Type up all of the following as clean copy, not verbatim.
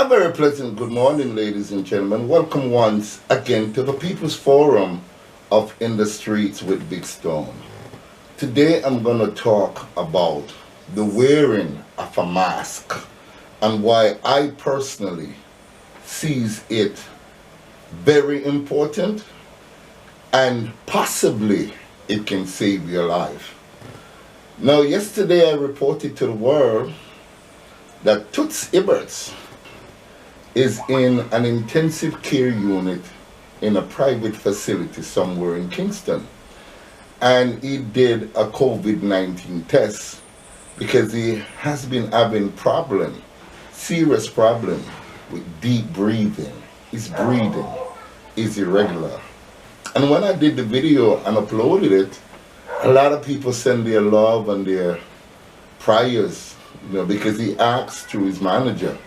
A very pleasant good morning, ladies and gentlemen. Welcome once again to the People's Forum of In the Streets with Big Stone. Today I'm going to talk about the wearing of a mask and why I personally sees it very important and possibly it can save your life. Now, yesterday I reported to the world that Toots is in an intensive care unit in a private facility somewhere in Kingston. And he did a COVID-19 test because he has been having serious problem with deep breathing. His breathing is irregular. And when I did the video and uploaded it, a lot of people send their love and their prayers, because he asked through his manager,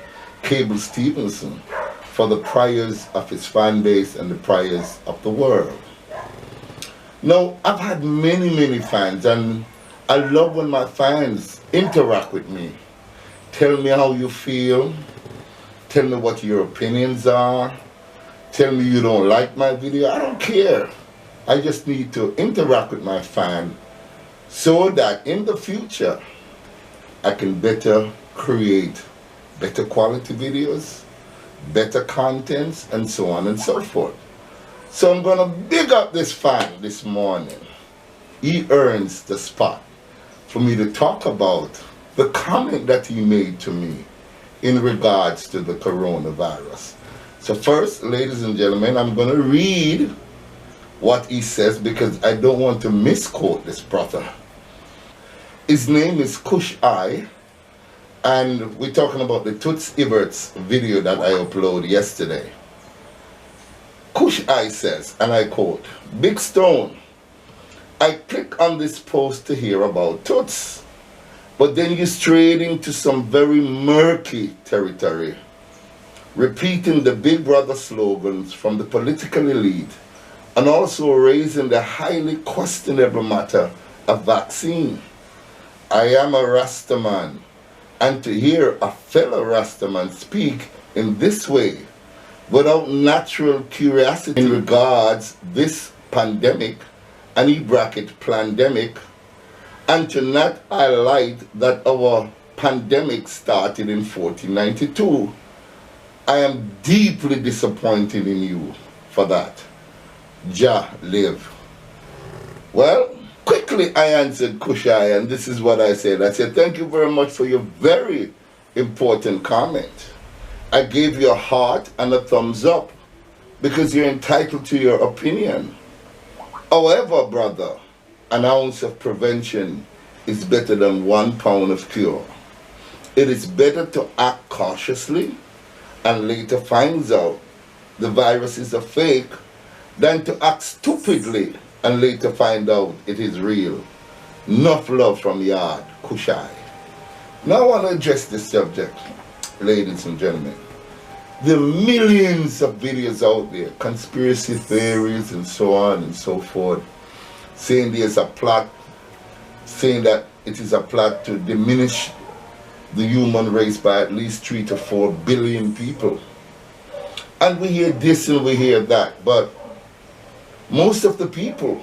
Cable Stevenson, for the prayers of his fan base and the prayers of the world. Now, I've had many fans, and I love when my fans interact with me. Tell me how you feel, tell me what your opinions are, tell me you don't like my video. I don't care. I just need to interact with my fan so that in the future I can better create better quality videos, better contents, and so on and so forth. So I'm gonna big up this fan this morning. He earns the spot for me to talk about the comment that he made to me in regards to the coronavirus. So first, ladies and gentlemen, I'm gonna read what he says because I don't want to misquote this brother. His name is Kush I, and we're talking about the Toots video that I uploaded yesterday. Kush I says, and I quote, "Big Stone, I click on this post to hear about Toots, but then you strayed into some very murky territory, repeating the Big Brother slogans from the political elite and also raising the highly questionable matter of vaccine. I am a Rasta man, and to hear a fellow Rasta man speak in this way without natural curiosity in regards this pandemic, and he bracket plandemic, and to not highlight that our pandemic started in 1492, I am deeply disappointed in you for that. Jah live." Well, quickly I answered Kush I, and this is what I said. I said, "Thank you very much for your very important comment. I gave you a heart and a thumbs up because you're entitled to your opinion. However, brother, an ounce of prevention is better than 1 pound of cure. It is better to act cautiously and later finds out the virus is a fake than to act stupidly and later find out it is real. Enough love from Yard, Kush I." Now I want to address this subject, ladies and gentlemen. There are millions of videos out there, conspiracy theories and so on and so forth, saying there's a plot, saying that it is a plot to diminish the human race by at least 3 to 4 billion people. And we hear this and we hear that, but most of the people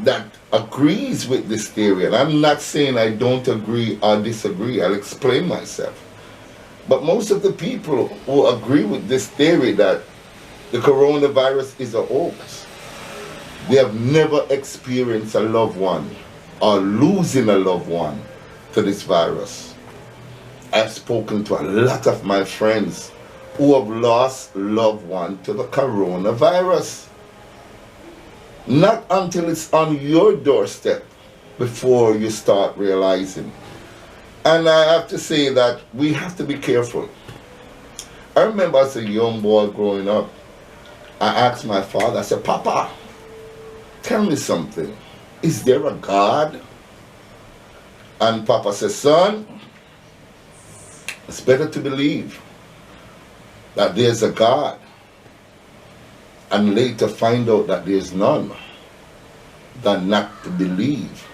that agrees with this theory, and I'm not saying I don't agree or disagree, I'll explain myself, but most of the people who agree with this theory that the coronavirus is a hoax, they have never experienced a loved one or losing a loved one to this virus. I've spoken to a lot of my friends who have lost loved one to the coronavirus. Not until it's on your doorstep before you start realizing. And I have to say that we have to be careful. I remember as a young boy growing up, I asked my father, I said, "Papa, tell me something. Is there a God?" And Papa said, "Son, it's better to believe that there's a God and later find out that there's none than not to believe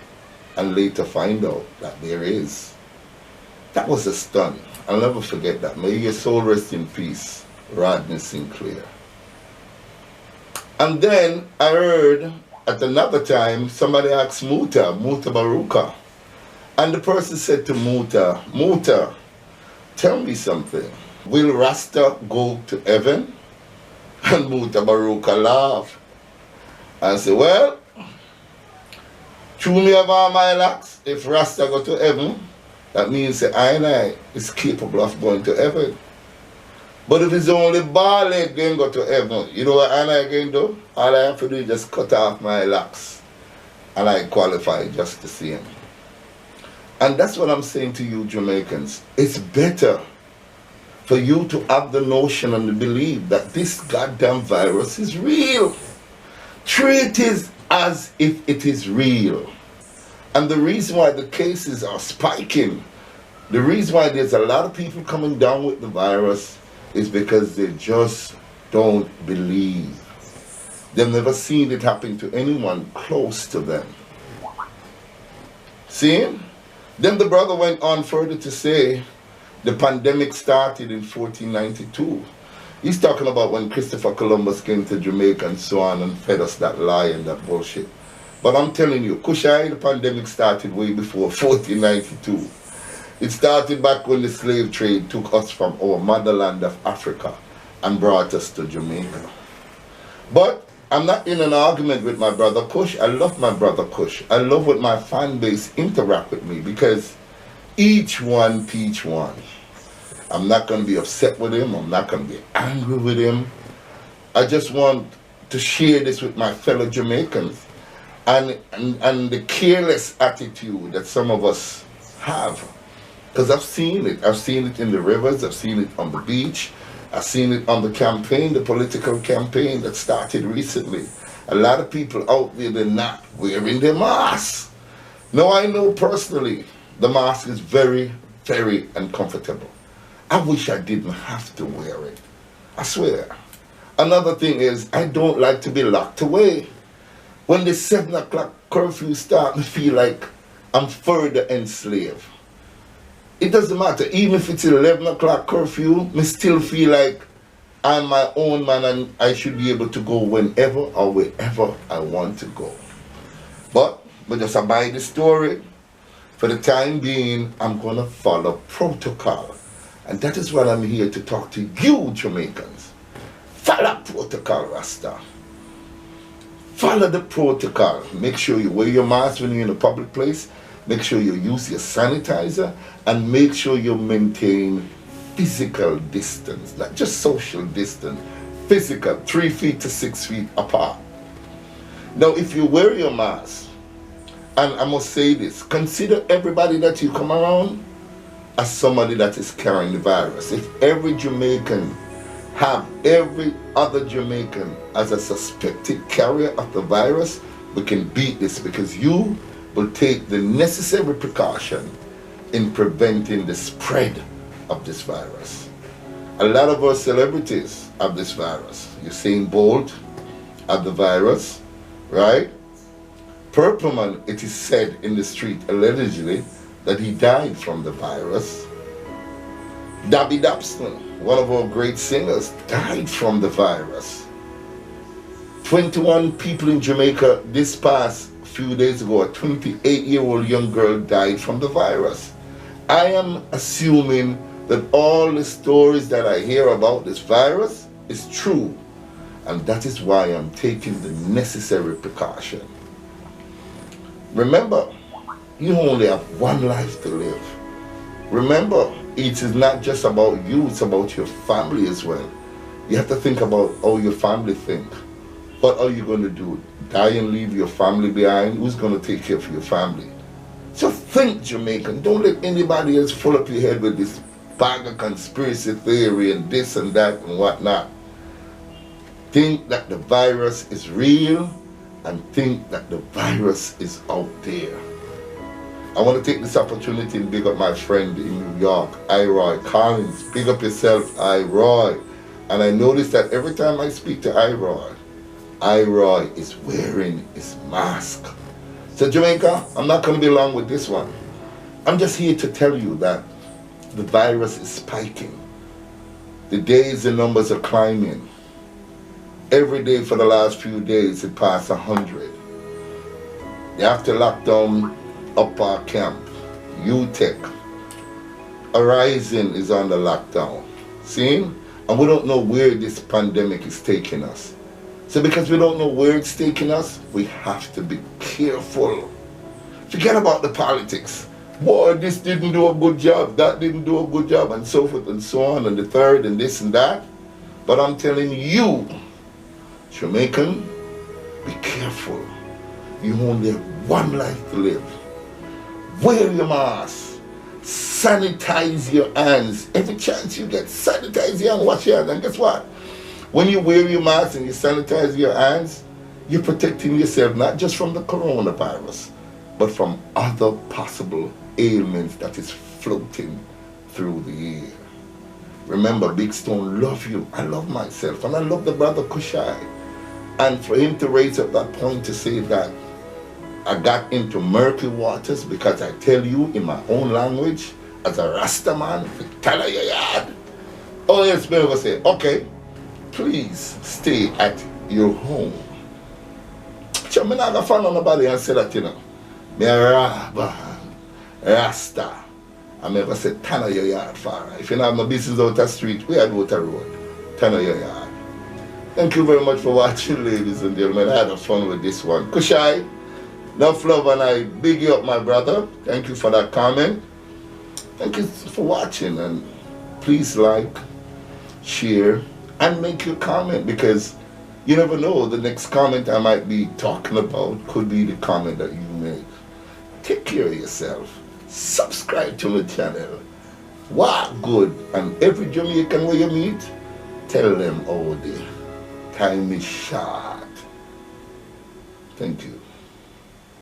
and later find out that there is." That was a stun. I'll never forget that. May your soul rest in peace, Rodney Sinclair. And then I heard at another time somebody asked Muta Baruka. And the person said to Muta, tell me something. Will Rasta go to heaven? And Muta Baruka laughed and said, well, through me of all my locks, if Rasta go to heaven, that means that I is capable of going to heaven. But if it's only bald head going go to heaven, you know what I can do? All I have to do is just cut off my locks. And I qualify just the same. And that's what I'm saying to you Jamaicans. It's better for you to have the notion and the belief that this goddamn virus is real. Treat it as if it is real. And the reason why the cases are spiking, the reason why there's a lot of people coming down with the virus is because they just don't believe. They've never seen it happen to anyone close to them. See? Then the brother went on further to say the pandemic started in 1492. He's talking about when Christopher Columbus came to Jamaica and so on and fed us that lie and that bullshit. But I'm telling you, Kush I, the pandemic started way before 1492. It started back when the slave trade took us from our motherland of Africa and brought us to Jamaica. But I'm not in an argument with my brother Kush. I love my brother Kush. I love what my fan base interact with me because each one teach one. I'm not going to be upset with him. I'm not going to be angry with him. I just want to share this with my fellow Jamaicans. And the careless attitude that some of us have. Because I've seen it. I've seen it in the rivers. I've seen it on the beach. I've seen it on the campaign, the political campaign that started recently. A lot of people out there, they're not wearing their masks. Now I know personally the mask is very, very uncomfortable. I wish I didn't have to wear it. I swear. Another thing is, I don't like to be locked away. When the 7 o'clock curfew starts, I feel like I'm further enslaved. It doesn't matter. Even if it's 11 o'clock curfew, I still feel like I'm my own man and I should be able to go whenever or wherever I want to go. But just abide the story. For the time being, I'm going to follow protocol. And that is what I'm here to talk to you, Jamaicans. Follow protocol, Rasta. Follow the protocol. Make sure you wear your mask when you're in a public place. Make sure you use your sanitizer. And make sure you maintain physical distance. Not just social distance. Physical, 3 feet to 6 feet apart. Now, if you wear your mask, and I must say this, consider everybody that you come around as somebody that is carrying the virus. If every Jamaican have every other Jamaican as a suspected carrier of the virus, we can beat this because you will take the necessary precaution in preventing the spread of this virus. A lot of our celebrities have this virus. Usain Bolt have the virus, right? Purple Man, it is said in the street allegedly that he died from the virus. Dabby Dobson, one of our great singers, died from the virus. 21 people in Jamaica this past few days ago, a 28-year-old young girl died from the virus. I am assuming that all the stories that I hear about this virus is true. And that is why I'm taking the necessary precaution. Remember, you only have one life to live. Remember, it is not just about you, it's about your family as well. You have to think about how your family think. What are you going to do? Die and leave your family behind? Who's going to take care of your family? So think, Jamaican. Don't let anybody else fill up your head with this bag of conspiracy theory and this and that and whatnot. Think that the virus is real and think that the virus is out there. I want to take this opportunity and big up my friend in New York, Iroy Collins. Big up yourself, Iroy. And I noticed that every time I speak to Iroy is wearing his mask. So Jamaica, I'm not going to be long with this one. I'm just here to tell you that the virus is spiking. The days and numbers are climbing. Every day for the last few days it passed 100. They have to lock down Upper Camp, UTEC. Horizon is on the lockdown. See? And we don't know where this pandemic is taking us. So because we don't know where it's taking us, we have to be careful. Forget about the politics. Boy, this didn't do a good job, that didn't do a good job, and so forth and so on, and the third, and this and that. But I'm telling you, Jamaican, be careful. You only have one life to live. Wear your mask. Sanitize your hands. Every chance you get, sanitize your hands, wash your hands. And guess what? When you wear your mask and you sanitize your hands, you're protecting yourself not just from the coronavirus, but from other possible ailments that is floating through the air. Remember, Big Stone love you. I love myself. And I love the brother Kush I. And for him to raise up that point to say that I got into murky waters because I tell you in my own language, as a Rasta man, tell her your yard. Oh yes, me will say, okay, please stay at your home. So I'm not gonna find nobody and say that, you know. Me a Rasta. I never say turn of your yard far. If you don't have no business out the street, we are out the road. Turn of your yard. Thank you very much for watching, ladies and gentlemen. I had fun with this one. Kush I, enough love, and I big you up, my brother. Thank you for that comment. Thank you for watching, and please like, share, and make your comment, because you never know, the next comment I might be talking about could be the comment that you make. Take care of yourself. Subscribe to my channel. Walk good. And every Jamaican where you meet, tell them, oh, the time is short. Thank you.